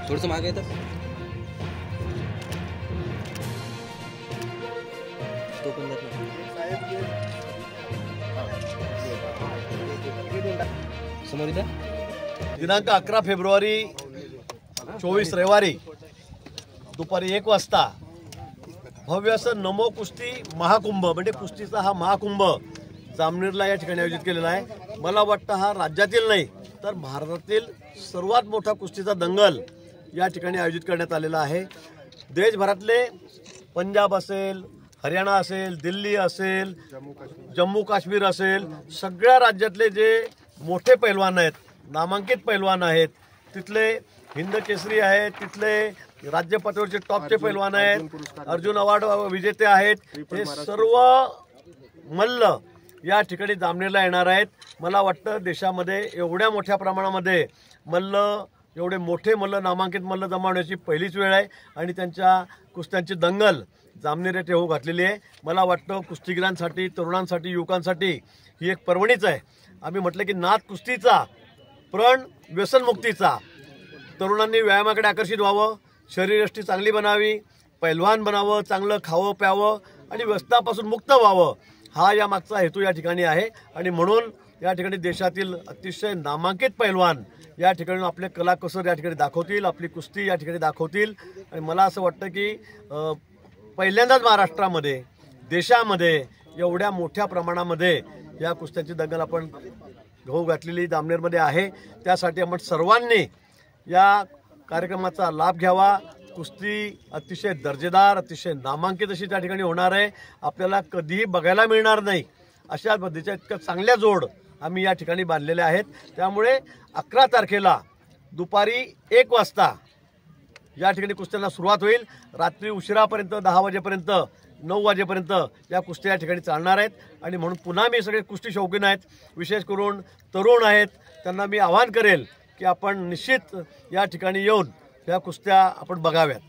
थोडंसं मागे येतं तो पण समोर इथं दिनांक 11 फेब्रुवारी 24 रविवारी दुपारी 1 वाजता भव्य असं नमो कुस्ती महाकुंभ म्हणजे कुस्तीचा हा महाकुंभ जामनेरला या ठिकाणी आयोजित केलेला आहे। मला वाटतं हा राज्यातील नाही तर भारतातील सर्वात मोठा कुस्तीचा दंगल या ठिकाणी आयोजित करण्यात आलेला आहे। देशभरातले पंजाब असेल, हरियाणा असेल, दिल्ली असेल, जम्मू काश्मीर असेल, सगळ्या राज्यातले जे मोठे पैलवान आहेत, नामांकित पैलवान आहेत, तिथले हिंद केसरी आहेत, तिथले राज्य पातळीवरचे टॉपचे पैलवान आहेत, अर्जुन अवॉर्ड विजेते आहेत, हे सर्व मल्ल या ठिकाणी जामनेरला येणार आहेत। मला वाटतं देशामध्ये एवढ्या मोठ्या प्रमाणामध्ये मल्ल, एवढे मोठे मल्ल, नामांकित मल्ल जमावण्याची पहिलीच वेळ आहे आणि त्यांच्या कुस्त्यांची दंगल जामनेर येथे होऊ घातलेली आहे। मला वाटतं कुस्तीगिरांसाठी, तरुणांसाठी, युवकांसाठी ही एक पर्वणीच आहे। आम्ही म्हटलं की नाद कुस्तीचा, प्रण व्यसनमुक्तीचा, तरुणांनी व्यायामाकडे आकर्षित व्हावं, शरीरयष्टी चांगली बनावी, पैलवान बनावं, चांगलं खावं प्यावं आणि व्यसनापासून मुक्त व्हावं, हा या मागचा हेतू या ठिकाणी आहे। आणि म्हणून या ठिकाणी देशातील अतिशय नामांकित पैलवान या ठिकाणी आपले कलाकुसर या ठिकाणी दाखवतील, आपली कुस्ती या ठिकाणी दाखवतील। आणि मला असं वाटतं की पहिल्यांदाच महाराष्ट्रामध्ये, देशामध्ये एवढ्या मोठ्या प्रमाणामध्ये या कुस्त्यांची दंगल आपण होऊ घातलेली जामनेरमध्ये आहे। त्यासाठी आपण सर्वांनी या कार्यक्रमाचा लाभ घ्यावा। कुस्ती अतिशय दर्जेदार, अतिशय नामांकित अशी त्या ठिकाणी होणार आहे। आपल्याला कधीही बघायला मिळणार नाही अशा पद्धतीच्या इतक्या चांगल्या जोड आम्ही या ठिकाणी बांधलेल्या आहेत। त्यामुळे 11 तारखेला दुपारी 1 वाजता या ठिकाणी कुस्त्यांना सुरुवात होईल। रात्री उशिरापर्यंत 10 वाजेपर्यंत, 9 वाजेपर्यंत या कुस्त्या या ठिकाणी चालणार आहेत। आणि म्हणून पुन्हा मी सगळे कुस्ती शौकीन आहेत, विशेष करून तरुण आहेत, त्यांना मी आवाहन करेल की आपण निश्चित या ठिकाणी येऊन या कुस्त्या आपण बघाव्यात।